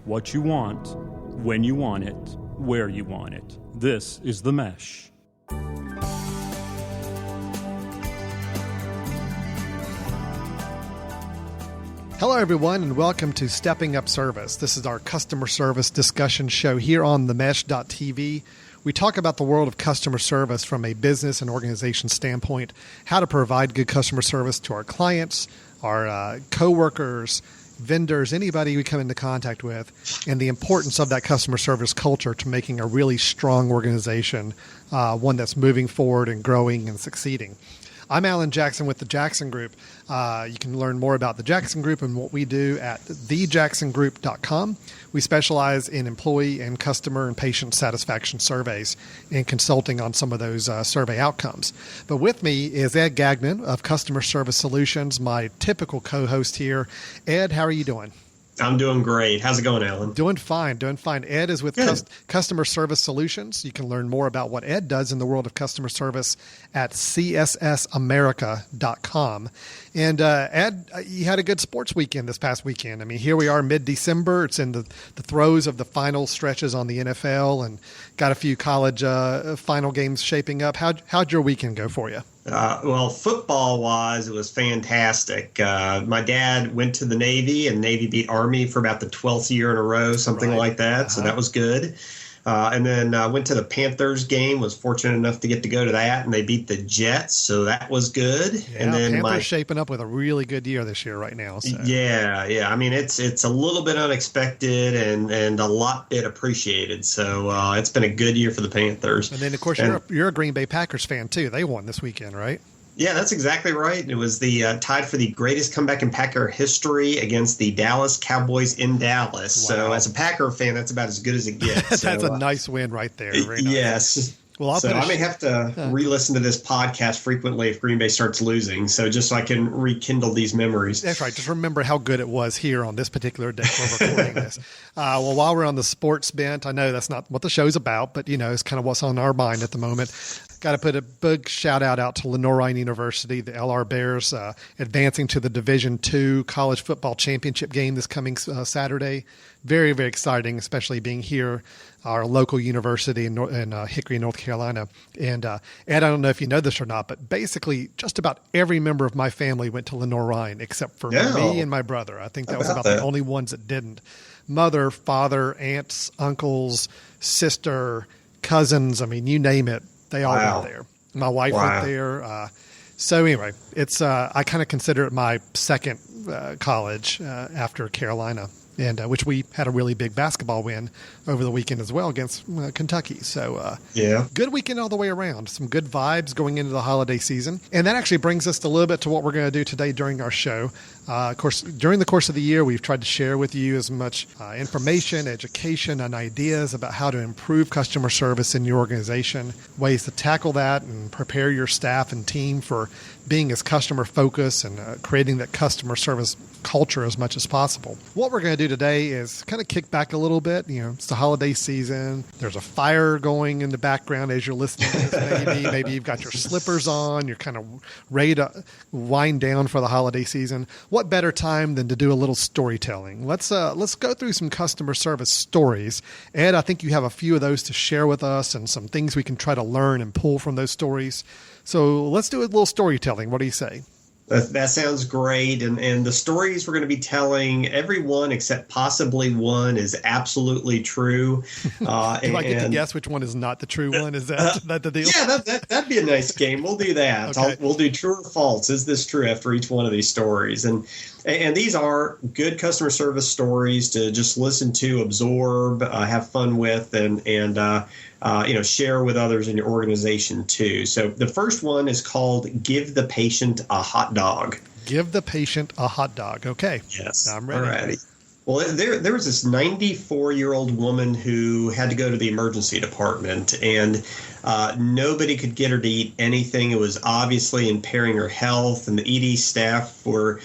what you want, when you want it, where you want it. This is The Mesh. Hello, everyone, and welcome to Stepping Up Service. This is our customer service discussion show here on themesh.tv. We talk about the world of customer service from a business and organization standpoint, how to provide good customer service to our clients, our coworkers, vendors, anybody we come into contact with, and the importance of that customer service culture to making a really strong organization, one that's moving forward and growing and succeeding. I'm Alan Jackson with the Jackson Group. You can learn more about the Jackson Group and what we do at thejacksongroup.com. We specialize in employee and customer and patient satisfaction surveys and consulting on some of those survey outcomes. But with me is Ed Gagnon of Customer Service Solutions, my typical co-host here. Ed, how are you doing? I'm doing great. How's it going, Alan? Doing fine. Ed is with Customer Service Solutions. You can learn more about what Ed does in the world of customer service at cssamerica.com. And Ed, you had a good sports weekend this past weekend. I mean, here we are mid-December. It's in the throes of the final stretches on the NFL and got a few college final games shaping up. How'd your weekend go for you? Well, football-wise, it was fantastic. My dad went to the Navy, and Navy beat Army for about the 12th year in a row, something like that. So that was good. And then went to the Panthers game, was fortunate enough to get to go to that, and they beat the Jets, so that was good. Yeah, and then Panthers shaping up with a really good year this year right now. So. Yeah. I mean, it's a little bit unexpected and a lot bit appreciated. So it's been a good year for the Panthers. And then, of course, you're a Green Bay Packers fan, too. They won this weekend, right? Yeah, that's exactly right. It was the tied for the greatest comeback in Packer history against the Dallas Cowboys in Dallas. Wow. So as a Packer fan, that's about as good as it gets. That's a nice win right there. Very nice. Yes. Well, I may have to re-listen to this podcast frequently if Green Bay starts losing, so just so I can rekindle these memories. That's right. Just remember how good it was here on this particular day we're recording this. Well, while we're on the sports bent, I know that's not what the show's about, but, it's kind of what's on our mind at the moment. Got to put a big shout-out out to Lenoir-Rhyne University, the LR Bears, advancing to the Division II College Football Championship game this coming Saturday. Very, very exciting, especially being here, our local university in Hickory, North Carolina. And Ed, I don't know if you know this or not, but basically just about every member of my family went to Lenoir-Rhyne except for me and my brother. I think that was about the only ones that didn't. Mother, father, aunts, uncles, sister, cousins, I mean, you name it. They all went there. My wife went there. So anyway, it's I kind of consider it my second college after Carolina, and which we had a really big basketball win over the weekend as well against Kentucky. So good weekend all the way around. Some good vibes going into the holiday season. And that actually brings us a little bit to what we're going to do today during our show. Of course, during the course of the year, we've tried to share with you as much information, education, and ideas about how to improve customer service in your organization, ways to tackle that and prepare your staff and team for being as customer focused and creating that customer service culture as much as possible. What we're going to do today is kind of kick back a little bit. It's the holiday season. There's a fire going in the background as you're listening to this. Maybe you've got your slippers on. You're kind of ready to wind down for the holiday season. What better time than to do a little storytelling? Let's go through some customer service stories. Ed, I think you have a few of those to share with us and some things we can try to learn and pull from those stories. So let's do a little storytelling. What do you say? That sounds great. And the stories we're going to be telling, every one except possibly one is absolutely true. Do I get to guess which one is not the true one? Is that the deal? Yeah, that'd be a nice game. We'll do that. Okay. We'll do true or false. Is this true after each one of these stories? And these are good customer service stories to just listen to, absorb, have fun with, and share with others in your organization too. So the first one is called "Give the Patient a Hot Dog." Give the patient a hot dog. Okay. Yes. I'm ready. Alrighty. Well, there was this 94-year-old woman who had to go to the emergency department, and nobody could get her to eat anything. It was obviously impairing her health, and the ED staff were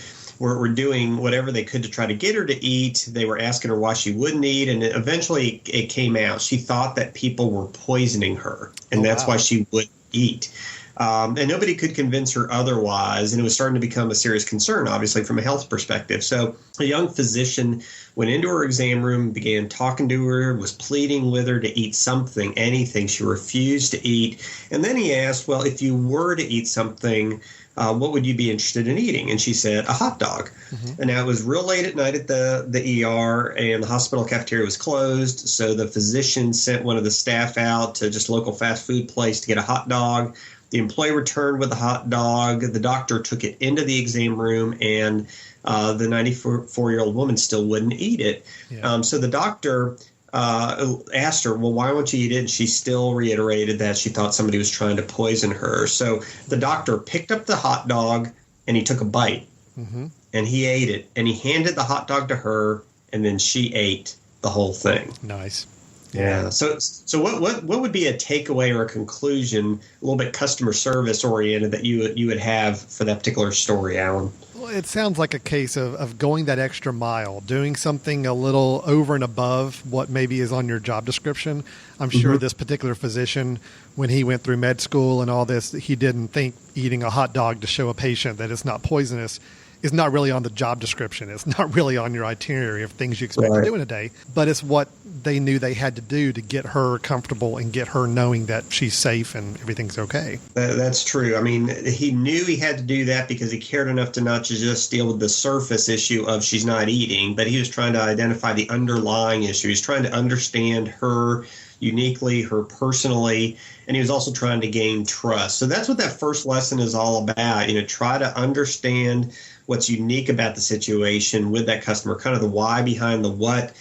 doing whatever they could to try to get her to eat. They were asking her why she wouldn't eat, and eventually it came out. She thought that people were poisoning her, and that's why she wouldn't eat. And nobody could convince her otherwise. And it was starting to become a serious concern, obviously, from a health perspective. So a young physician went into her exam room, began talking to her, was pleading with her to eat something, anything. She refused to eat. And then he asked, well, if you were to eat something, what would you be interested in eating? And she said, a hot dog. And now it was real late at night at the ER, and the hospital cafeteria was closed. So the physician sent one of the staff out to just a local fast food place to get a hot dog. The employee returned with the hot dog. The doctor took it into the exam room, and the 94-year-old woman still wouldn't eat it. Yeah. So the doctor asked her, well, why won't you eat it? And she still reiterated that she thought somebody was trying to poison her. So the doctor picked up the hot dog, and he took a bite, and he ate it, and he handed the hot dog to her, and then she ate the whole thing. Nice. Yeah. So what would be a takeaway or a conclusion, a little bit customer service oriented, that you would have for that particular story, Alan? Well, it sounds like a case of going that extra mile, doing something a little over and above what maybe is on your job description. I'm sure this particular physician, when he went through med school and all this, he didn't think eating a hot dog to show a patient that it's not poisonous is not really on the job description. It's not really on your itinerary of things you expect to do in a day, but it's what they knew they had to do to get her comfortable and get her knowing that she's safe and everything's okay. That's true. I mean, he knew he had to do that because he cared enough to not just deal with the surface issue of she's not eating, but he was trying to identify the underlying issue. He's trying to understand her uniquely, her personally, and he was also trying to gain trust. So that's what that first lesson is all about. Try to understand what's unique about the situation with that customer, kind of the why behind the what,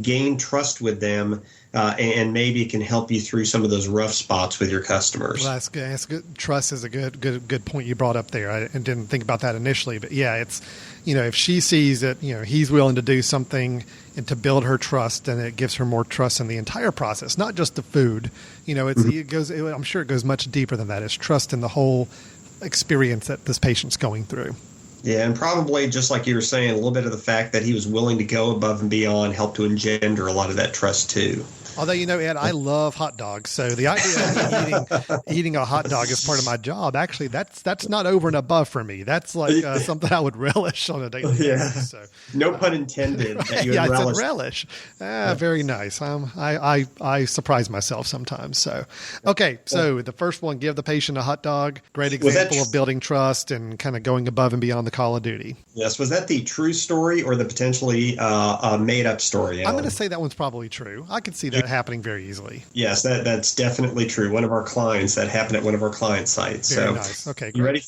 gain trust with them, and maybe it can help you through some of those rough spots with your customers. Well, that's good. That's good. Trust is a good point you brought up there. I didn't think about that initially, but yeah, it's, if she sees that, he's willing to do something and to build her trust, then it gives her more trust in the entire process, not just the food. I'm sure it goes much deeper than that. It's trust in the whole experience that this patient's going through. Yeah, and probably, just like you were saying, a little bit of the fact that he was willing to go above and beyond helped to engender a lot of that trust, too. Although, Ed, I love hot dogs. So the idea of eating a hot dog as part of my job, actually, that's not over and above for me. That's like something I would relish on a daily basis. So, no pun intended. That you would I relish. said relish. Very nice. I surprise myself sometimes. So, okay. So the first one, give the patient a hot dog. Great example of building trust and kind of going above and beyond the call of duty. Yes. Was that the true story or the potentially made up story, Alan? I'm going to say that one's probably true. I could see that happening very easily. Yes, that's definitely true. One of our clients, that happened at one of our client sites. Very nice. Okay, great. You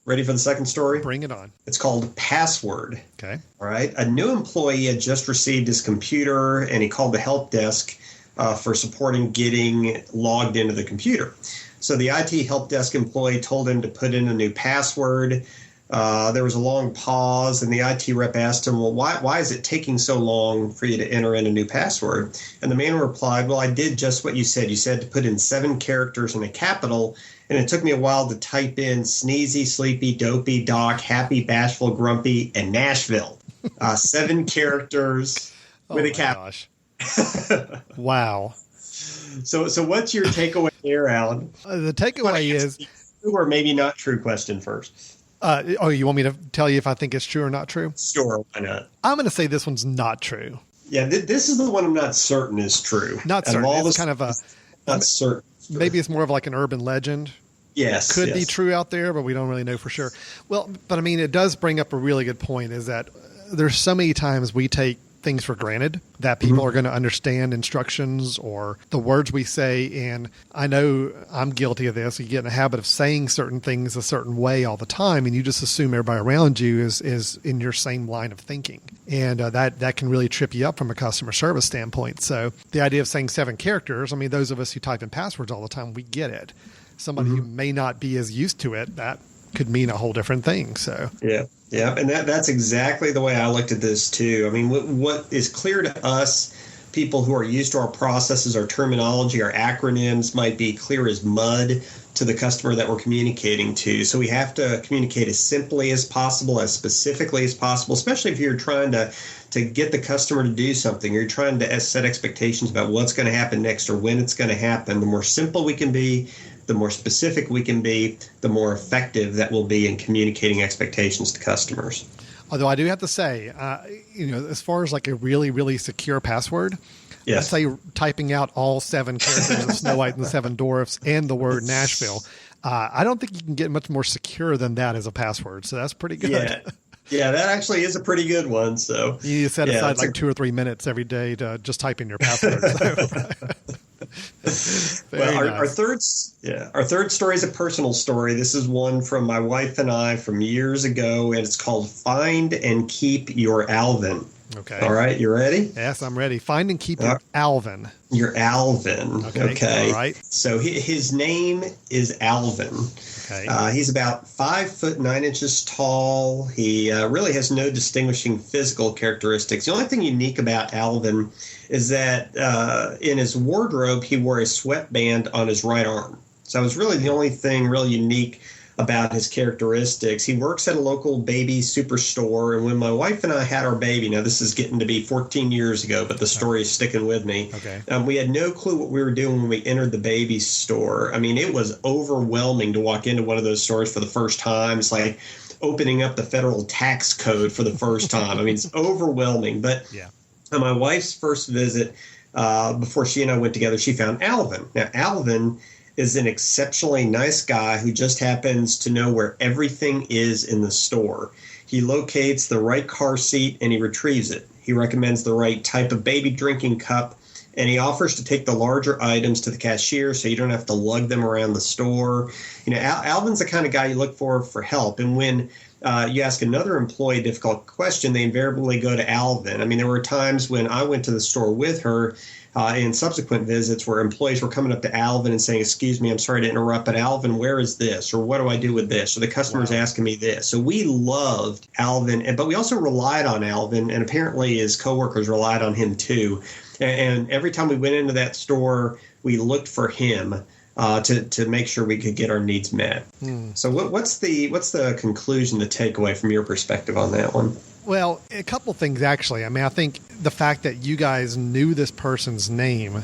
ready for the second story? Bring it on. It's called Password. Okay. All right. A new employee had just received his computer, and he called the help desk for supporting getting logged into the computer. So the IT help desk employee told him to put in a new password. There was a long pause, and the IT rep asked him, well, why is it taking so long for you to enter in a new password? And the man replied, well, I did just what you said. You said to put in 7 characters in a capital, and it took me a while to type in sneezy, sleepy, dopey, doc, happy, bashful, grumpy, and Nashville. 7 characters with a capital. Gosh. Wow. So what's your takeaway there, Alan? The takeaway is... True or maybe not true question first. You want me to tell you if I think it's true or not true? Sure, why not? I'm going to say this one's not true. Yeah, this is the one I'm not certain is true. Not certain. It's kind of not certain. Maybe it's more of like an urban legend. Yes. Could be true out there, but we don't really know for sure. Well, but I mean, it does bring up a really good point, is that there's so many times we take things for granted that people are going to understand instructions or the words we say. And I know I'm guilty of this. You get in a habit of saying certain things a certain way all the time, and you just assume everybody around you is in your same line of thinking. And that can really trip you up from a customer service standpoint. So the idea of saying 7 characters, I mean, those of us who type in passwords all the time, we get it. Somebody who may not be as used to it, that could mean a whole different thing. So Yeah, and that's exactly the way I looked at this too. I mean, what is clear to us, people who are used to our processes, our terminology, our acronyms, might be clear as mud to the customer that we're communicating to. So we have to communicate as simply as possible, as specifically as possible, especially if you're trying to get the customer to do something. You're trying to set expectations about what's going to happen next or when it's going to happen. The more simple we can be, the more specific we can be, the more effective that will be in communicating expectations to customers. Although I do have to say, as far as like a really, really secure password, Yes. I'd say typing out all 7 characters of Snow White and the Seven Dwarfs and the word Nashville, I don't think you can get much more secure than that as a password. So that's pretty good. Yeah, that actually is a pretty good one. So you set aside like 2 or 3 minutes every day to just type in your password. Well, our third story is a personal story. This is one from my wife and I from years ago, and it's called "Find and Keep Your Alvin." Okay. All right, you ready? Yes, I'm ready. Find and keep your Alvin. Your Alvin. Okay. All right. So his name is Alvin. Okay. He's about 5'9" tall. He really has no distinguishing physical characteristics. The only thing unique about Alvin is that in his wardrobe, he wore a sweatband on his right arm. So it was really the only thing really unique about his characteristics. He works at a local baby superstore, and when my wife and I had our baby, now this is getting to be 14 years ago, but the story is sticking with me. Okay. We had no clue what we were doing when we entered the baby store. I mean, it was overwhelming to walk into one of those stores for the first time. It's like opening up the federal tax code for the first time. I mean, it's overwhelming. But on my wife's first visit, before she and I went together, she found Alvin. Now, Alvin is an exceptionally nice guy who just happens to know where everything is in the store. He locates the right car seat and he retrieves it. He recommends the right type of baby drinking cup, and he offers to take the larger items to the cashier so you don't have to lug them around the store. Alvin's the kind of guy you look for help, and when you ask another employee a difficult question, they invariably go to Alvin. I mean, there were times when I went to the store with her in subsequent visits where employees were coming up to Alvin and saying, "Excuse me, I'm sorry to interrupt, but Alvin, where is this? Or what do I do with this? Or the customer's asking me this." So we loved Alvin, but we also relied on Alvin, and apparently his coworkers relied on him too. And every time we went into that store, we looked for him to make sure we could get our needs met. So what's the conclusion, the takeaway from your perspective on that one? Well, a couple things, actually. I mean, I think the fact that you guys knew this person's name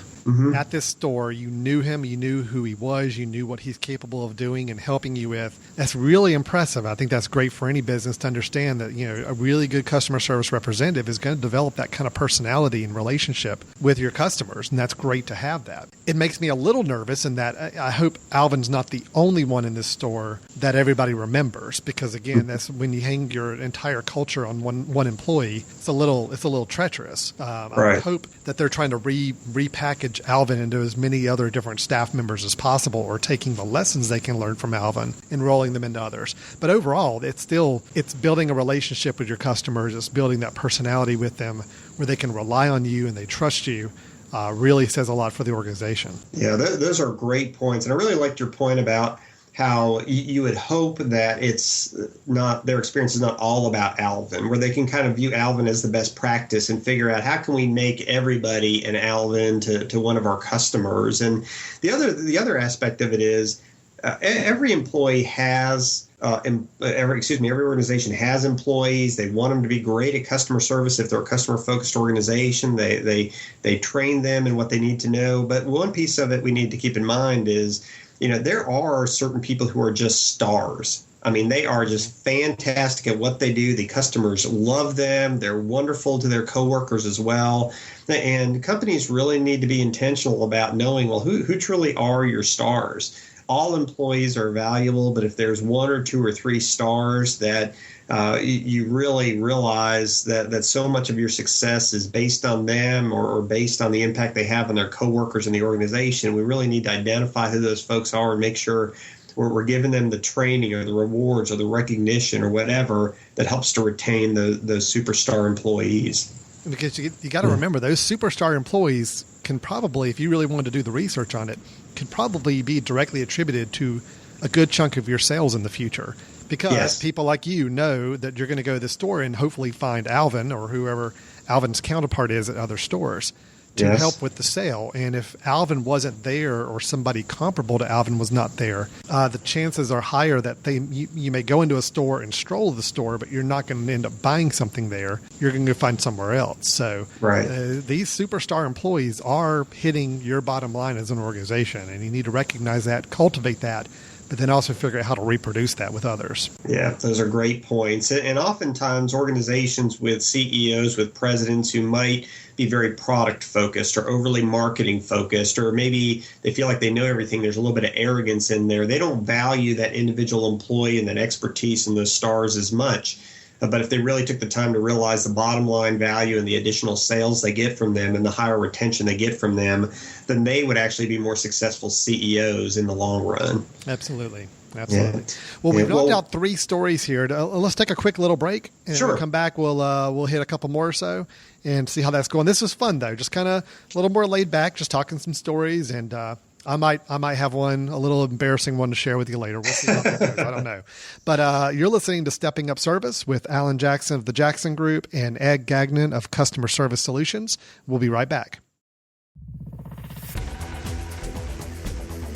at this store, you knew him, you knew who he was, you knew what he's capable of doing and helping you with. That's really impressive. I think that's great for any business to understand that, a really good customer service representative is going to develop that kind of personality and relationship with your customers. And that's great to have that. It makes me a little nervous in that I hope Alvin's not the only one in this store that everybody remembers, because again, that's when you hang your entire culture on one employee. It's a little treacherous. I hope that they're trying to repackage Alvin into as many other different staff members as possible, or taking the lessons they can learn from Alvin and rolling them into others. But overall, it's building a relationship with your customers. It's building that personality with them where they can rely on you and they trust you. Really says a lot for the organization. Yeah, those are great points. And I really liked your point about how you would hope that it's not, their experience is not all about Alvin, where they can kind of view Alvin as the best practice and figure out how can we make everybody an Alvin to one of our customers. And the other aspect of it is every employee has every organization has employees. They want them to be great at customer service. If they're a customer-focused organization, they train them in what they need to know. But one piece of it we need to keep in mind is, there are certain people who are just stars. I mean, they are just fantastic at what they do. The customers love them. They're wonderful to their coworkers as well. And companies really need to be intentional about knowing, well, who truly are your stars? All employees are valuable, but if there's 1 or 2 or 3 stars that you really realize that so much of your success is based on them or based on the impact they have on their coworkers in the organization, we really need to identify who those folks are and make sure we're giving them the training or the rewards or the recognition or whatever that helps to retain those superstar employees. Because you got to remember, those superstar employees can probably, if you really wanted to do the research on it, can probably be directly attributed to a good chunk of your sales in the future. Because people like you know that you're going to go to the store and hopefully find Alvin or whoever Alvin's counterpart is at other stores. to help with the sale. And if Alvin wasn't there or somebody comparable to Alvin was not there, the chances are higher that you may go into a store and stroll the store, but you're not going to end up buying something there. You're going to go find somewhere else. So these superstar employees are hitting your bottom line as an organization, and you need to recognize that, cultivate that, but then also figure out how to reproduce that with others. Yeah, those are great points. And oftentimes organizations with CEOs, with presidents who might be very product focused or overly marketing focused, or maybe they feel like they know everything, there's a little bit of arrogance in there. They don't value that individual employee and that expertise and those stars as much. But if they really took the time to realize the bottom line value and the additional sales they get from them and the higher retention they get from them, then they would actually be more successful CEOs in the long run. Absolutely. Yeah. Well, we've knocked out 3 stories here. Let's take a quick little break, and when we come back, we'll hit a couple more or so and see how that's going. This was fun, though, just kind of a little more laid back, just talking some stories, and I might have one, a little embarrassing one to share with you later. We'll see how that goes. I don't know. But you're listening to Stepping Up Service with Alan Jackson of the Jackson Group and Ed Gagnon of Customer Service Solutions. We'll be right back.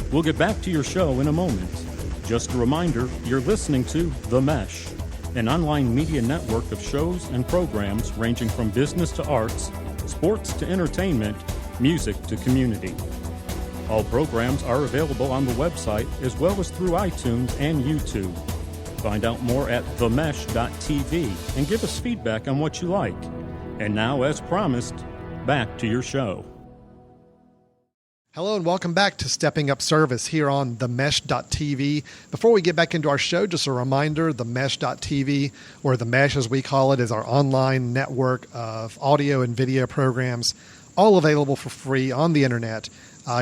We'll get back to your show in a moment. Just a reminder, you're listening to The Mesh, an online media network of shows and programs ranging from business to arts, sports to entertainment, music to community. All programs are available on the website as well as through iTunes and YouTube. Find out more at themesh.tv and give us feedback on what you like. And now, as promised, back to your show. Hello and welcome back to Stepping Up Service here on themesh.tv. Before we get back into our show, just a reminder, themesh.tv, or The Mesh as we call it, is our online network of audio and video programs, all available for free on the internet.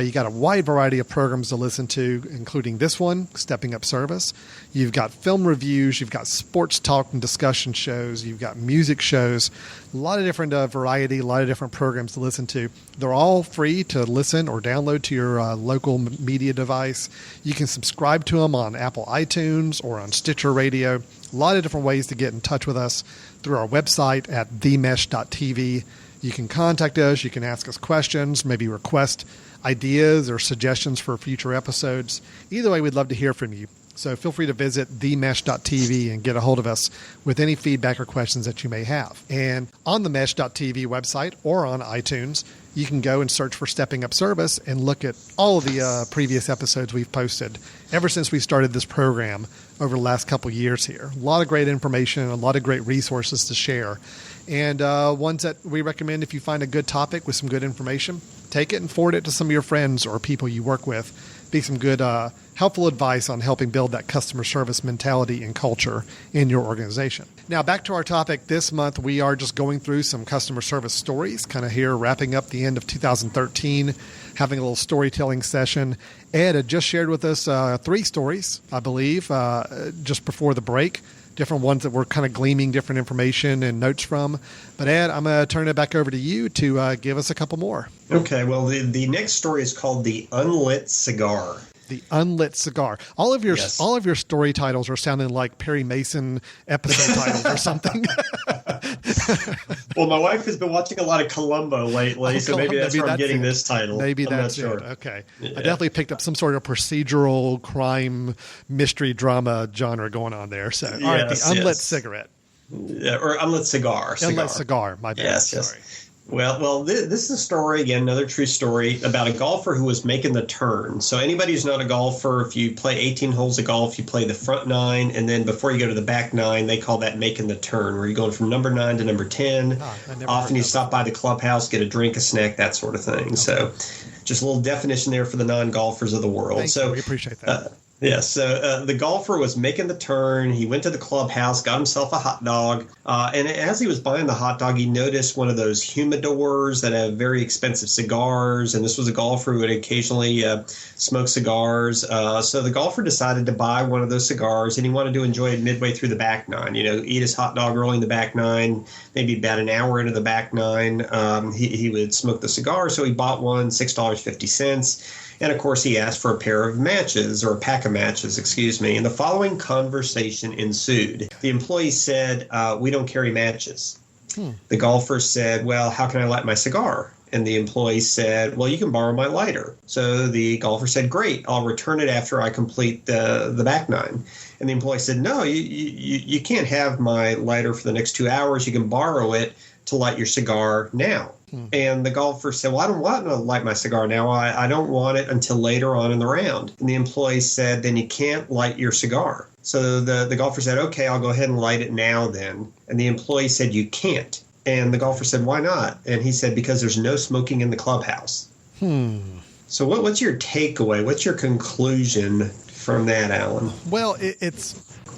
You got a wide variety of programs to listen to, including this one, Stepping Up Service. You've got film reviews, you've got sports talk and discussion shows, you've got music shows, a lot of different variety, a lot of different programs to listen to. They're all free to listen or download to your local media device. You can subscribe to them on Apple iTunes or on Stitcher Radio. A lot of different ways to get in touch with us through our website at themesh.tv. You can contact us, you can ask us questions, maybe request ideas or suggestions for future episodes. Either way, we'd love to hear from you. So feel free to visit themesh.tv and get a hold of us with any feedback or questions that you may have. And on the mesh.tv website or on iTunes, you can go and search for Stepping Up Service and look at all of the previous episodes we've posted ever since we started this program over the last couple years here. A lot of great information, a lot of great resources to share. And ones that we recommend, if you find a good topic with some good information, take it and forward it to some of your friends or people you work with. Be some good, helpful advice on helping build that customer service mentality and culture in your organization. Now, back to our topic this month, we are just going through some customer service stories, kind of here wrapping up the end of 2013, having a little storytelling session. Ed had just shared with us 3 stories, I believe, just before the break. Different ones that we're kind of gleaming different information and notes from. But Ed, I'm going to turn it back over to you to give us a couple more. Okay, well, the next story is called The Unlit Cigar. The Unlit Cigar. All of your story titles are sounding like Perry Mason episode titles or something. Well, my wife has been watching a lot of Columbo lately, so maybe that's where I'm getting this title. Maybe that's it. Okay. Yeah. I definitely picked up some sort of procedural crime mystery drama genre going on there. So, all right, The Unlit Cigarette. Yeah, or Unlit Cigar. Unlit Cigar, my bad. Yes, sorry. Well, this is a story, again, another true story about a golfer who was making the turn. So anybody who's not a golfer, if you play 18 holes of golf, you play the front 9, and then before you go to the back 9, they call that making the turn, where you're going from number 9 to number 10. Often you stop by the clubhouse, get a drink, a snack, that sort of thing. Okay. So just a little definition there for the non-golfers of the world. Thank you. We appreciate that. So the golfer was making the turn. He went to the clubhouse, got himself a hot dog. And as he was buying the hot dog, he noticed one of those humidors that have very expensive cigars. And this was a golfer who would occasionally smoke cigars. So the golfer decided to buy one of those cigars, and he wanted to enjoy it midway through the back 9. You know, eat his hot dog early in the back 9, maybe about an hour into the back 9. He would smoke the cigar. So he bought one, $6.50. And, of course, he asked for a pair of matches, or a pack of matches, excuse me. And the following conversation ensued. The employee said, we don't carry matches. The golfer said, well, how can I light my cigar? And the employee said, well, you can borrow my lighter. So the golfer said, great, I'll return it after I complete the back nine. And the employee said, no, you can't have my lighter for the next 2 hours. You can borrow it to light your cigar now. And the golfer said, well, I don't want to light my cigar now. I don't want it until later on in the round. And the employee said, then you can't light your cigar. So the golfer said, okay, I'll go ahead and light it now then. And the employee said, you can't. And the golfer said, why not? And he said, because there's no smoking in the clubhouse. So what's your takeaway? What's your conclusion from that, Alan? Well,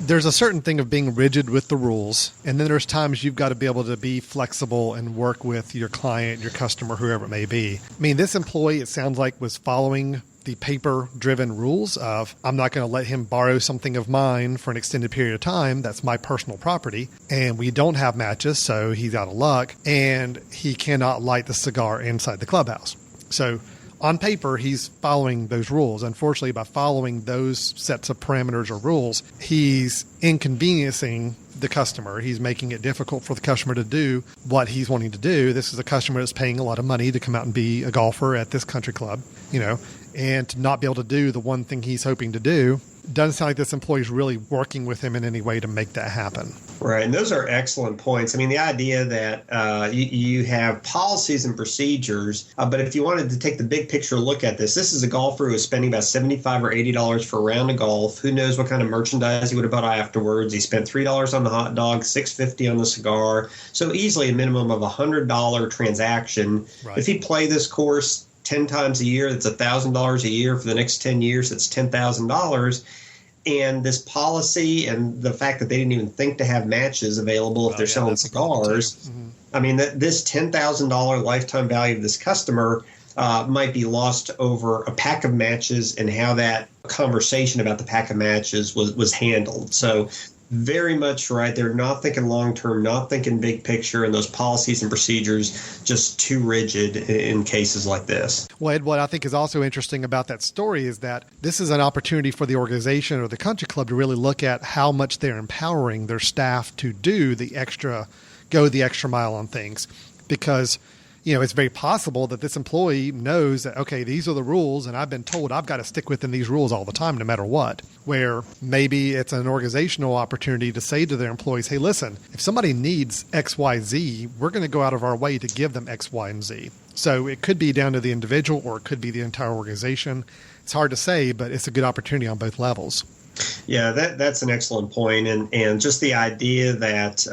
there's a certain thing of being rigid with the rules, and then there's times you've got to be able to be flexible and work with your client, your customer, whoever it may be. I mean, this employee, it sounds like, was following the paper-driven rules of, I'm not going to let him borrow something of mine for an extended period of time. That's my personal property. And we don't have matches, so he's out of luck. And he cannot light the cigar inside the clubhouse. So on paper, he's following those rules. Unfortunately, by following those sets of parameters or rules, he's inconveniencing the customer. He's making it difficult for the customer to do what he's wanting to do. This is a customer that's paying a lot of money to come out and be a golfer at this country club, and to not be able to do the one thing he's hoping to do. Doesn't sound like this employee is really working with him in any way to make that happen. Right, and those are excellent points. I mean, the idea that you have policies and procedures, but if you wanted to take the big picture look at this is a golfer who is spending about $75 or $80 for a round of golf. Who knows what kind of merchandise he would have bought afterwards. He spent $3 on the hot dog, $6.50 on the cigar, so easily a minimum of $100 transaction. Right. If he played this course 10 times a year, that's $1,000 a year for the next 10 years. That's $10,000. And this policy and the fact that they didn't even think to have matches available if they're selling cigars. I mean, this $10,000 lifetime value of this customer might be lost over a pack of matches and how that conversation about the pack of matches was handled. So very much right. They're not thinking long-term, not thinking big picture, and those policies and procedures just too rigid in cases like this. Well, Ed, what I think is also interesting about that story is that this is an opportunity for the organization or the country club to really look at how much they're empowering their staff to go the extra mile on things. Because it's very possible that this employee knows that, okay, these are the rules, and I've been told I've got to stick within these rules all the time, no matter what. Where maybe it's an organizational opportunity to say to their employees, hey, listen, if somebody needs X, Y, Z, we're going to go out of our way to give them X, Y, and Z. So it could be down to the individual, or it could be the entire organization. It's hard to say, but it's a good opportunity on both levels. Yeah, that's an excellent point. And just the idea that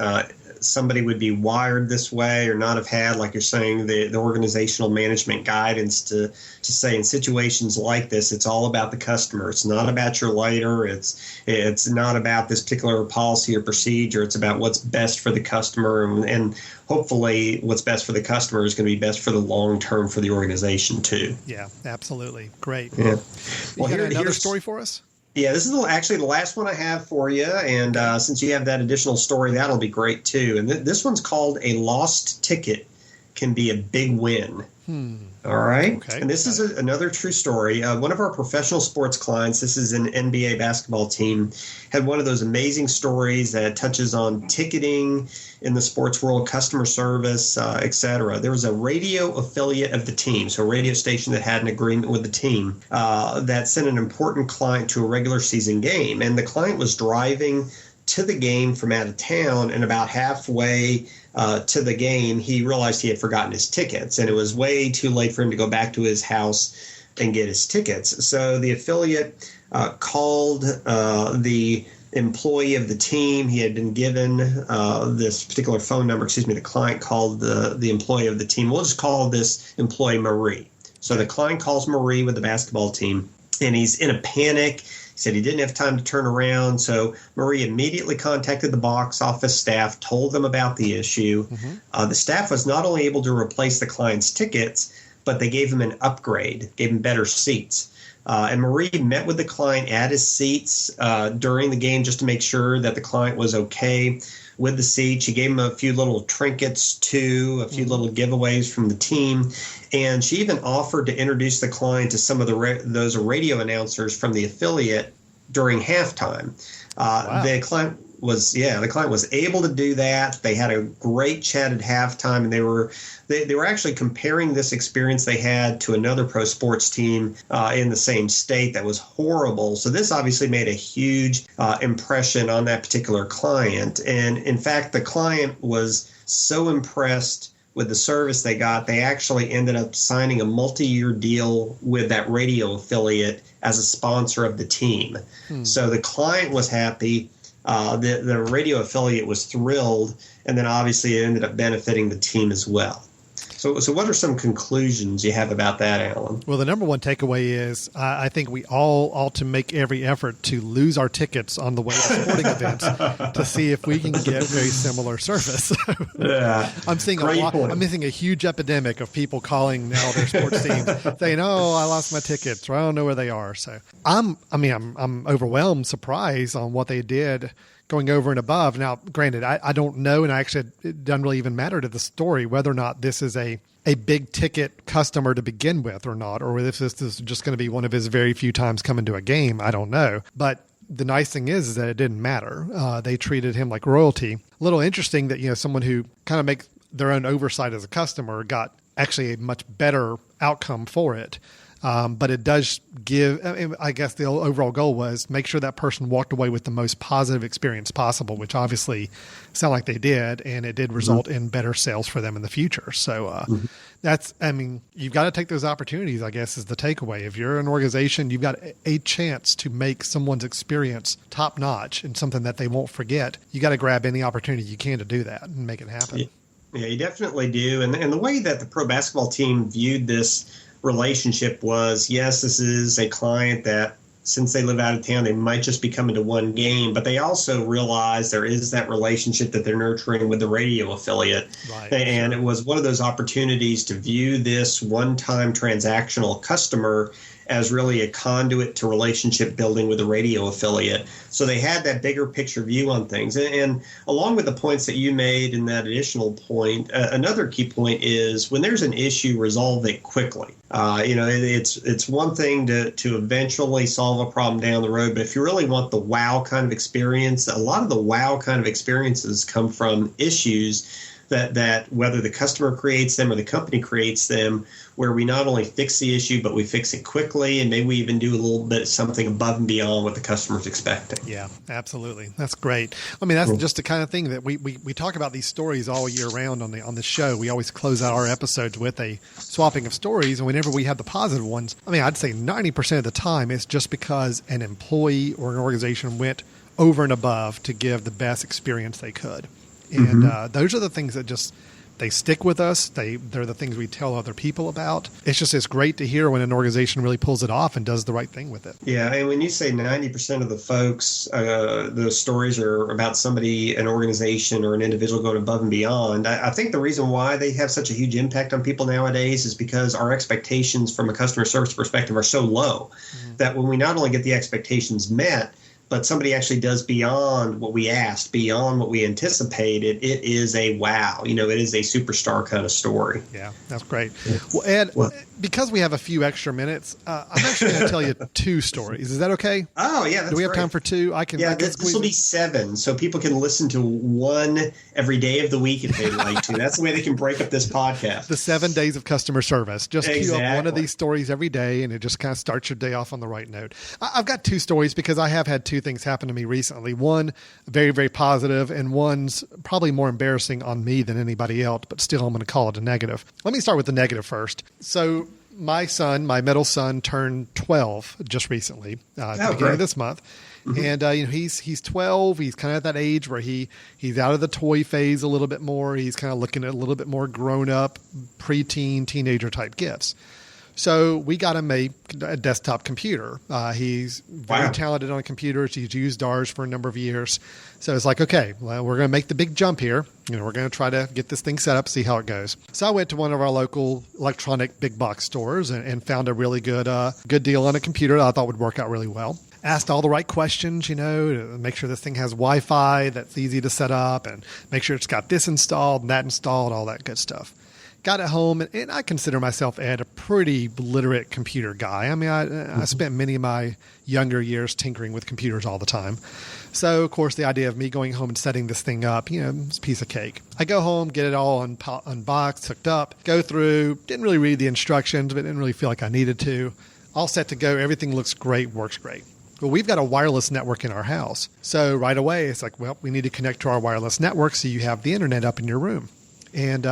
somebody would be wired this way or not have had, like you're saying, the organizational management guidance to say in situations like this, it's all about the customer. It's not about your lighter. It's not about this particular policy or procedure. It's about what's best for the customer. And hopefully what's best for the customer is going to be best for the long term for the organization too. Yeah, absolutely. Great. Yeah. Well, you got another story for us? Yeah, this is actually the last one I have for you, and since you have that additional story, that'll be great too. And this one's called A Lost Ticket Can Be a Big Win. All right? Okay. And this is another true story. One of our professional sports clients, this is an NBA basketball team, had one of those amazing stories that touches on ticketing in the sports world, customer service, et cetera. There was a radio affiliate of the team, so a radio station that had an agreement with the team that sent an important client to a regular season game. And the client was driving to the game from out of town, and about halfway to the game, he realized he had forgotten his tickets, and it was way too late for him to go back to his house and get his tickets. So the affiliate called the employee of the team. He had been given this particular phone number. The client called the employee of the team. We'll just call this employee Marie. So the client calls Marie with the basketball team, and he's in a panic. He said he didn't have time to turn around, so Marie immediately contacted the box office staff, told them about the issue. The staff was not only able to replace the client's tickets, but they gave him an upgrade, gave him better seats. And Marie met with the client at his seats during the game just to make sure that the client was okay with the seat. She gave him a few little trinkets too, a few little giveaways from the team. And she even offered to introduce the client to some of those radio announcers from the affiliate during halftime. Wow. The client the client was able to do that. They had a great chat at halftime, and they were actually comparing this experience they had to another pro sports team in the same state that was horrible. So this obviously made a huge impression on that particular client. And in fact, the client was so impressed with the service they got, they actually ended up signing a multi-year deal with that radio affiliate as a sponsor of the team. So the client was happy. The radio affiliate was thrilled, and then obviously it ended up benefiting the team as well. So what are some conclusions you have about that, Alan? Well, the number one takeaway is I think we all ought to make every effort to lose our tickets on the way to sporting events to see if we can get very similar service. Yeah, I'm seeing I'm missing a huge epidemic of people calling now their sports teams saying, "Oh, I lost my tickets," or "I don't know where they are." So I'm overwhelmed, surprised on what they did, going over and above. Now, granted, I don't know, and actually it doesn't really even matter to the story whether or not this is a big ticket customer to begin with or not, or if this is just going to be one of his very few times coming to a game. I don't know. But the nice thing is that it didn't matter. They treated him like royalty. A little interesting that, someone who kind of makes their own oversight as a customer got actually a much better outcome for it. But it does give, I guess the overall goal was make sure that person walked away with the most positive experience possible, which obviously sound like they did. And it did result in better sales for them in the future. So you've got to take those opportunities, I guess, is the takeaway. If you're an organization, you've got a chance to make someone's experience top notch and something that they won't forget. You got to grab any opportunity you can to do that and make it happen. Yeah, you definitely do. And the way that the pro basketball team viewed this relationship was, yes, this is a client that, since they live out of town, they might just be coming to one game, but they also realize there is that relationship that they're nurturing with the radio affiliate. Right. And it was one of those opportunities to view this one-time transactional customer as really a conduit to relationship building with the radio affiliate. So they had that bigger picture view on things. And along with the points that you made in that additional point, another key point is when there's an issue, resolve it quickly. It's one thing to eventually solve a problem down the road, but if you really want the wow kind of experience, a lot of the wow kind of experiences come from issues that whether the customer creates them or the company creates them, where we not only fix the issue, but we fix it quickly, and maybe we even do a little bit of something above and beyond what the customer's expecting. Yeah, absolutely. That's great. I mean, that's just the kind of thing that we talk about these stories all year round on the show. We always close out our episodes with a swapping of stories, and whenever we have the positive ones, I mean, I'd say 90% of the time it's just because an employee or an organization went over and above to give the best experience they could. And those are the things that just, they stick with us. They're the things we tell other people about. It's great to hear when an organization really pulls it off and does the right thing with it. Yeah, and when you say 90% of the folks, those stories are about somebody, an organization, or an individual going above and beyond. I think the reason why they have such a huge impact on people nowadays is because our expectations from a customer service perspective are so low that when we not only get the expectations met, but somebody actually does beyond what we asked, beyond what we anticipated, it is a wow. It is a superstar kind of story. Yeah, that's great. Well, Ed, because we have a few extra minutes, I'm actually going to tell you 2 stories. Is that okay? Oh, yeah, that's Do we have great. time for 2? This will be 7, so people can listen to one every day of the week if they'd like to. That's the way they can break up this podcast. The 7 days of customer service. Just cue up one of these stories every day, and it just kind of starts your day off on the right note. I've got 2 stories because I have had 2 things happen to me recently. One, very, very positive, and one's probably more embarrassing on me than anybody else, but still I'm going to call it a negative. Let me start with the negative first. So my middle son, turned 12 just recently, at the beginning of this month. And he's 12. He's kind of at that age where he's out of the toy phase a little bit more. He's kind of looking at a little bit more grown up, preteen, teenager type gifts. So we got him a desktop computer. He's very talented on computers. He's used ours for a number of years. So it's like, okay, well, we're going to make the big jump here. We're going to try to get this thing set up, see how it goes. So I went to one of our local electronic big box stores and found a really good deal on a computer that I thought would work out really well. Asked all the right questions, to make sure this thing has Wi-Fi that's easy to set up and make sure it's got this installed and that installed, all that good stuff. got it home, and I consider myself, Ed, a pretty literate computer guy. I mean, I spent many of my younger years tinkering with computers all the time. So, of course, the idea of me going home and setting this thing up, it's a piece of cake. I go home, get it all unboxed, hooked up, go through, didn't really read the instructions, but didn't really feel like I needed to. All set to go. Everything looks great, works great. Well, we've got a wireless network in our house. So right away, it's like, well, we need to connect to our wireless network so you have the internet up in your room. And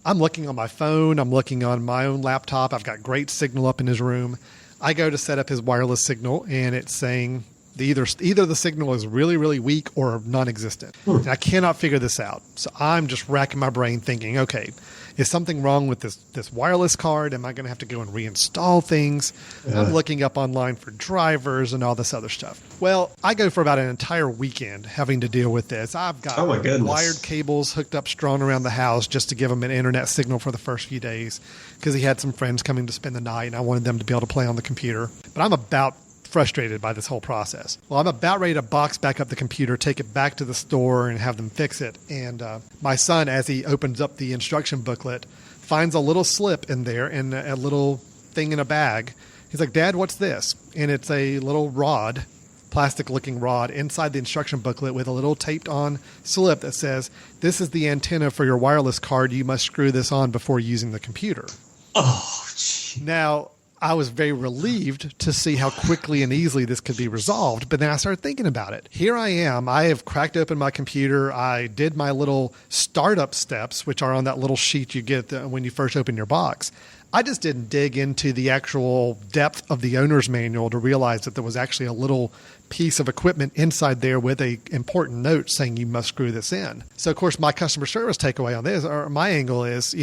I'm looking on my phone. I'm looking on my own laptop. I've got great signal up in his room. I go to set up his wireless signal, and it's saying either the signal is really, really weak or non-existent. And I cannot figure this out. So I'm just racking my brain thinking, okay, is something wrong with this wireless card? Am I going to have to go and reinstall things? I'm looking up online for drivers and all this other stuff. Well, I go for about an entire weekend having to deal with this. I've got wired cables hooked up strung around the house just to give him an internet signal for the first few days because he had some friends coming to spend the night and I wanted them to be able to play on the computer. But I'm about frustrated by this whole process. Well, I'm about ready to box back up the computer, take it back to the store and have them fix it. And my son, as he opens up the instruction booklet, finds a little slip in there and a little thing in a bag. He's like, Dad, what's this? And it's a little rod, plastic looking rod inside the instruction booklet with a little taped on slip that says, this is the antenna for your wireless card. You must screw this on before using the computer. Oh, gee. Now, I was very relieved to see how quickly and easily this could be resolved. But then I started thinking about it. Here I am. I have cracked open my computer. I did my little startup steps, which are on that little sheet you get when you first open your box. I just didn't dig into the actual depth of the owner's manual to realize that there was actually a little piece of equipment inside there with a important note saying you must screw this in. So, of course, my customer service takeaway on this, or my angle is,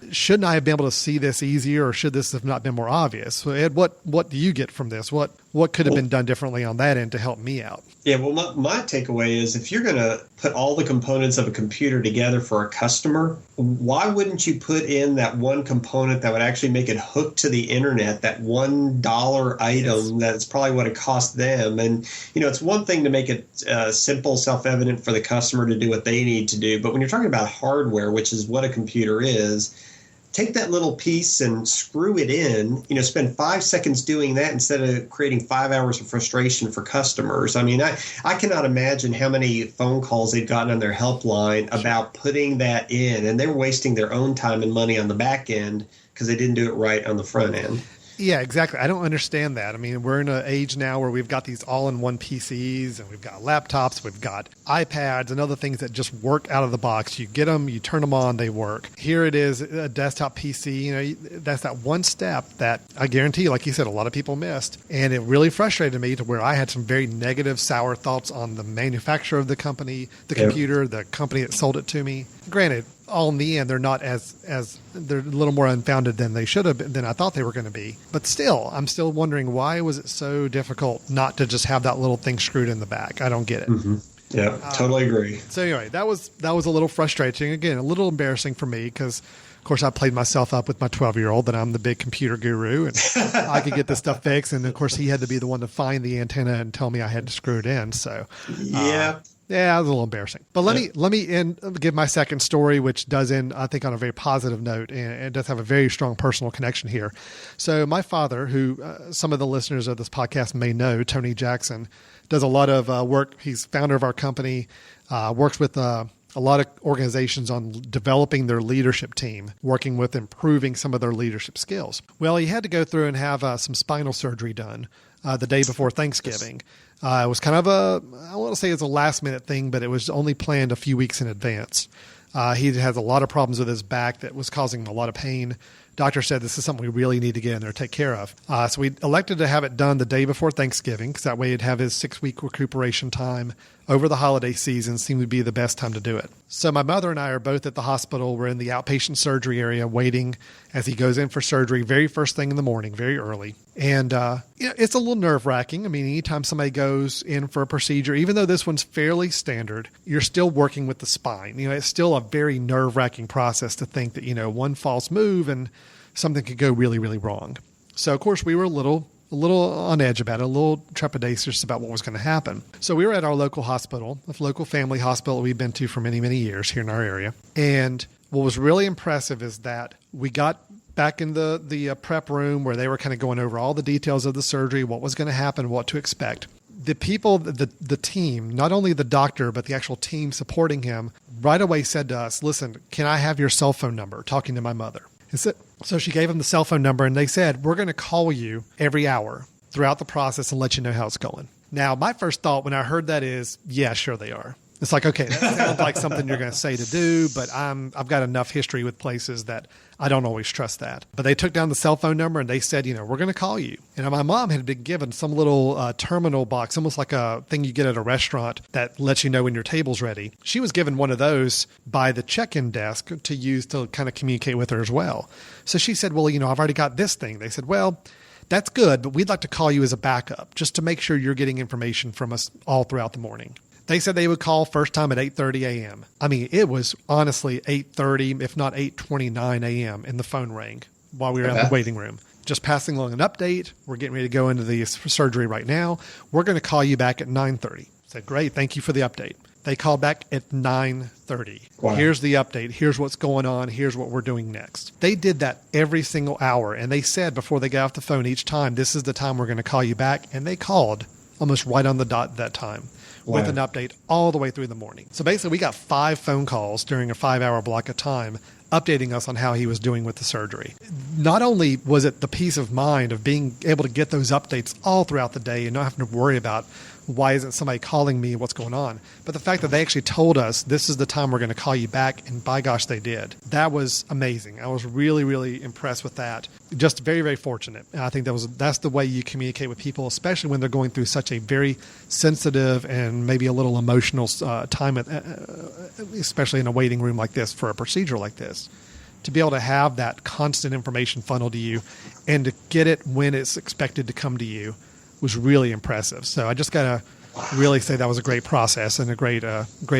shouldn't I have been able to see this easier, or should this have not been more obvious? So, Ed, what do you get from this? What could have been done differently on that end to help me out? Yeah, well, my takeaway is if you're going to put all the components of a computer together for a customer, why wouldn't you put in that one component that would actually make it hook to the internet, that $1 item that's probably what it cost them? And, it's one thing to make it simple, self-evident for the customer to do what they need to do. But when you're talking about hardware, which is what a computer is, take that little piece and screw it in, spend 5 seconds doing that instead of creating 5 hours of frustration for customers. I mean, I cannot imagine how many phone calls they've gotten on their helpline about putting that in, and they're wasting their own time and money on the back end because they didn't do it right on the front end. Yeah, exactly. I don't understand that. I mean, we're in an age now where we've got these all-in-one PCs and we've got laptops, we've got iPads and other things that just work out of the box. You get them, you turn them on, they work. Here it is, a desktop PC. That's that one step that I guarantee, like you said, a lot of people missed. And it really frustrated me to where I had some very negative, sour thoughts on the manufacturer of the company, the computer, the company that sold it to me. Granted, all in the end, they're not as they're a little more unfounded than they should have been, than I thought they were going to be. But still, I'm still wondering, why was it so difficult not to just have that little thing screwed in the back? I don't get it. Mm-hmm. Yeah, totally agree. So anyway, that was a little frustrating. Again, a little embarrassing for me because, of course, I played myself up with my 12-year-old that I'm the big computer guru and I could get this stuff fixed. And, of course, he had to be the one to find the antenna and tell me I had to screw it in. So, yeah. Yeah, it was a little embarrassing. But let me give my second story, which does end, I think, on a very positive note, and it does have a very strong personal connection here. So my father, who some of the listeners of this podcast may know, Tony Jackson, does a lot of work. He's founder of our company, works with a lot of organizations on developing their leadership team, working with improving some of their leadership skills. Well, he had to go through and have some spinal surgery done the day before Thanksgiving. It was kind of I want to say it's a last minute thing, but it was only planned a few weeks in advance. He has a lot of problems with his back that was causing him a lot of pain. Doctor said this is something we really need to get in there and take care of. So we elected to have it done the day before Thanksgiving because that way he'd have his 6-week recuperation time over the holiday season. Seemed to be the best time to do it. So my mother and I are both at the hospital. We're in the outpatient surgery area waiting as he goes in for surgery very first thing in the morning, very early. And it's a little nerve-wracking. I mean, anytime somebody goes in for a procedure, even though this one's fairly standard, you're still working with the spine. It's still a very nerve-wracking process to think that, one false move and something could go really, really wrong. So, of course, we were a little a little on edge about it, a little trepidatious about what was going to happen. So we were at our local hospital, a local family hospital we've been to for many, many years here in our area. And what was really impressive is that we got back in the prep room where they were kind of going over all the details of the surgery, what was going to happen, what to expect. The people, the team, not only the doctor, but the actual team supporting him, right away said to us, listen, can I have your cell phone number? Talking to my mother. So she gave him the cell phone number, and they said, we're going to call you every hour throughout the process and let you know how it's going. Now, my first thought when I heard that is, yeah, sure they are. It's like, okay, that sounds like something you're going to say to do, but I've got enough history with places that I don't always trust that. But they took down the cell phone number and they said, we're going to call you. And my mom had been given some little terminal box, almost like a thing you get at a restaurant that lets you know when your table's ready. She was given one of those by the check-in desk to use to kind of communicate with her as well. So she said, well, I've already got this thing. They said, well, that's good, but we'd like to call you as a backup just to make sure you're getting information from us all throughout the morning. They said they would call first time at 8:30 a.m. I mean, it was honestly 8:30, if not 8:29 a.m. and the phone rang while we were in the waiting room. Just passing along an update. We're getting ready to go into the surgery right now. We're going to call you back at 9:30. I said, great, thank you for the update. They called back at 9:30. Wow. Here's the update. Here's what's going on. Here's what we're doing next. They did that every single hour. And they said before they got off the phone each time, this is the time we're going to call you back. And they called almost right on the dot that time. Wow. With an update all the way through the morning. So basically, we got 5 phone calls during a 5-hour block of time updating us on how he was doing with the surgery. Not only was it the peace of mind of being able to get those updates all throughout the day and not having to worry about why isn't somebody calling me, what's going on, but the fact that they actually told us this is the time we're going to call you back, and by gosh, they did. That was amazing. I was really, really impressed with that. Just very, very fortunate. And I think that's the way you communicate with people, especially when they're going through such a very sensitive and maybe a little emotional time, especially in a waiting room like this for a procedure like this. To be able to have that constant information funneled to you and to get it when it's expected to come to you was really impressive. So I just got to really say that was a great process and a great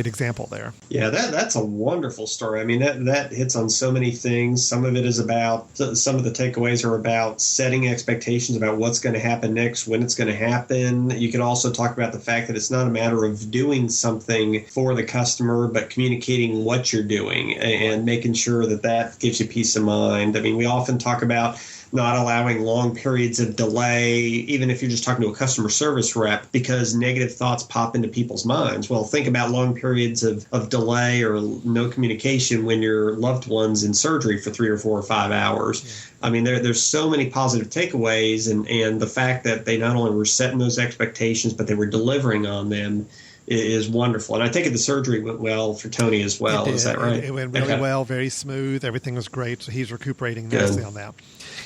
example there. Yeah, that's a wonderful story. I mean, that hits on so many things. Some of it is about, some of the takeaways are about setting expectations about what's going to happen next, when it's going to happen. You can also talk about the fact that it's not a matter of doing something for the customer, but communicating what you're doing and making sure that gives you peace of mind. I mean, we often talk about not allowing long periods of delay, even if you're just talking to a customer service rep, because negative thoughts pop into people's minds. Well, think about long periods of delay or no communication when your loved one's in surgery for 3 or 4 or 5 hours. Yeah. I mean, there's so many positive takeaways, and the fact that they not only were setting those expectations, but they were delivering on them is wonderful. And I think the surgery went well for Tony as well. Is that right? It went really well, very smooth. Everything was great. So he's recuperating nicely on that.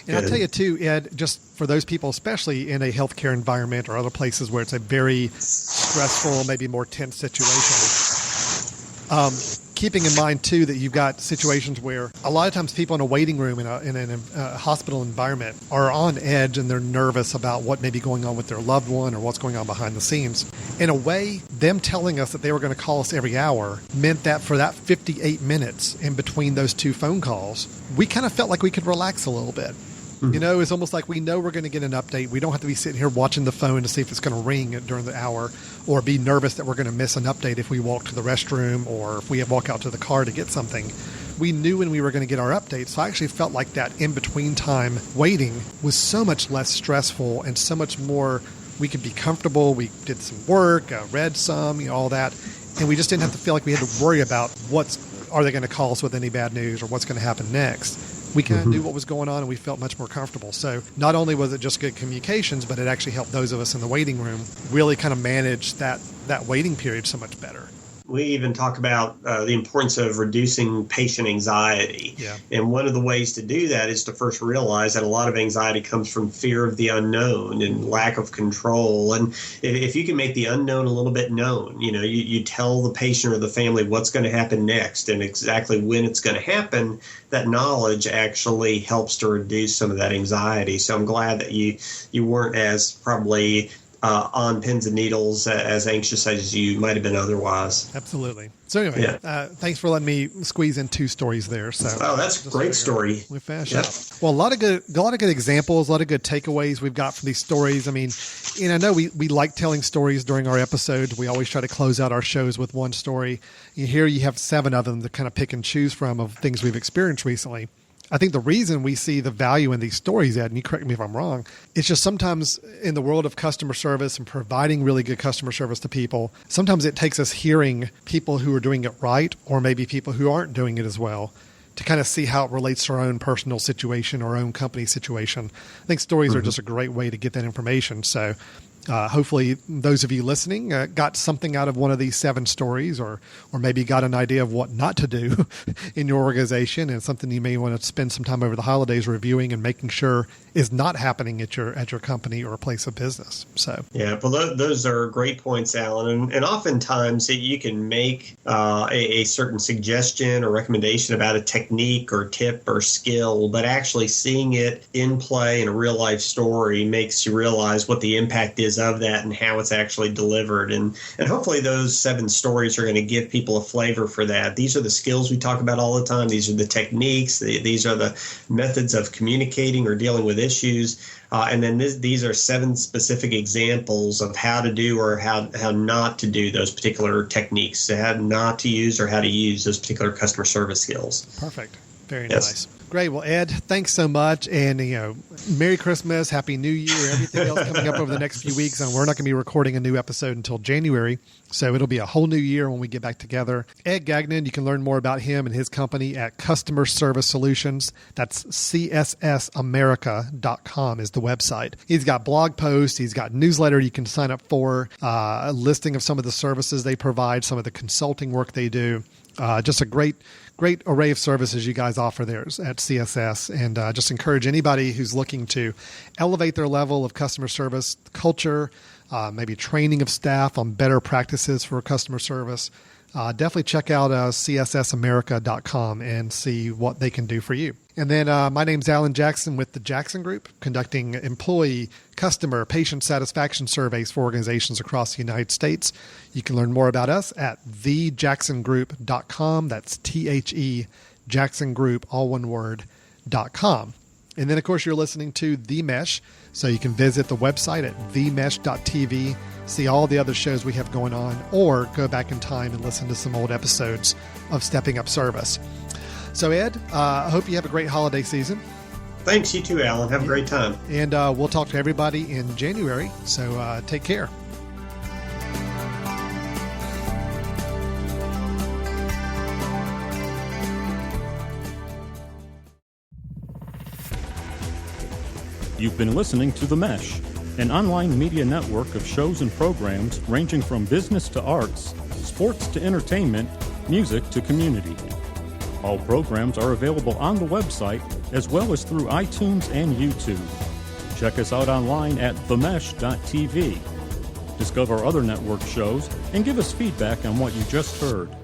And I'll tell you too, Ed, just for those people, especially in a healthcare environment or other places where it's a very stressful, maybe more tense situation, keeping in mind too that you've got situations where a lot of times people in a waiting room in a hospital environment are on edge and they're nervous about what may be going on with their loved one or what's going on behind the scenes. In a way, them telling us that they were going to call us every hour meant that for that 58 minutes in between those 2 phone calls, we kind of felt like we could relax a little bit. Mm-hmm. It's almost like we know we're going to get an update. We don't have to be sitting here watching the phone to see if it's going to ring during the hour or be nervous that we're going to miss an update if we walk to the restroom or if we walk out to the car to get something. We knew when we were going to get our update, so I actually felt like that in-between time waiting was so much less stressful and so much more we could be comfortable. We did some work, read some, all that, and we just didn't have to feel like we had to worry about are they going to call us with any bad news or what's going to happen next. We kind of knew what was going on and we felt much more comfortable. So not only was it just good communications, but it actually helped those of us in the waiting room really kind of manage that waiting period so much better. We even talk about the importance of reducing patient anxiety. Yeah. And one of the ways to do that is to first realize that a lot of anxiety comes from fear of the unknown and lack of control. And if you can make the unknown a little bit known, you tell the patient or the family what's going to happen next and exactly when it's going to happen, that knowledge actually helps to reduce some of that anxiety. So I'm glad that you weren't as probably on pins and needles as anxious as you might have been otherwise. Absolutely. So anyway, thanks for letting me squeeze in 2 stories there. So that's a great story. We finished up. Well, a lot of good examples, a lot of good takeaways we've got from these stories. I mean, I know we like telling stories during our episodes. We always try to close out our shows with one story. Here you have 7 of them to kind of pick and choose from of things we've experienced recently. I think the reason we see the value in these stories, Ed, and you correct me if I'm wrong, it's just sometimes in the world of customer service and providing really good customer service to people, sometimes it takes us hearing people who are doing it right or maybe people who aren't doing it as well to kind of see how it relates to our own personal situation or our own company situation. I think stories are just a great way to get that information. So hopefully those of you listening got something out of one of these 7 stories or maybe got an idea of what not to do in your organization and something you may want to spend some time over the holidays reviewing and making sure is not happening at your company or place of business. So yeah, well, those are great points, Alan. And oftentimes you can make a certain suggestion or recommendation about a technique or tip or skill, but actually seeing it in play in a real life story makes you realize what the impact is of that and how it's actually delivered. And hopefully those 7 stories are going to give people a flavor for that. These are the skills we talk about all the time. These are the techniques. These are the methods of communicating or dealing with issues. And then these are 7 specific examples of how to do or how not to do those particular techniques, how not to use or how to use those particular customer service skills. Perfect. Very nice. Great. Well, Ed, thanks so much. And, Merry Christmas, Happy New Year, everything else coming up over the next few weeks. And we're not going to be recording a new episode until January. So it'll be a whole new year when we get back together. Ed Gagnon, you can learn more about him and his company at Customer Service Solutions. That's CSSAmerica.com is the website. He's got blog posts. He's got newsletter you can sign up for, a listing of some of the services they provide, some of the consulting work they do. Just a great array of services you guys offer there at CSS, and just encourage anybody who's looking to elevate their level of customer service culture, maybe training of staff on better practices for customer service. Definitely check out CSSAmerica.com and see what they can do for you. And then my name's Alan Jackson with the Jackson Group, conducting employee, customer, patient satisfaction surveys for organizations across the United States. You can learn more about us at thejacksongroup.com. That's THE Jackson Group, all one word, .com. And then, of course, you're listening to The Mesh, so you can visit the website at themesh.tv, see all the other shows we have going on, or go back in time and listen to some old episodes of Stepping Up Service. So, Ed, I hope you have a great holiday season. Thanks, you too, Alan. Have a great time. And we'll talk to everybody in January, so take care. You've been listening to The Mesh, an online media network of shows and programs ranging from business to arts, sports to entertainment, music to community. All programs are available on the website as well as through iTunes and YouTube. Check us out online at themesh.tv. Discover other network shows and give us feedback on what you just heard.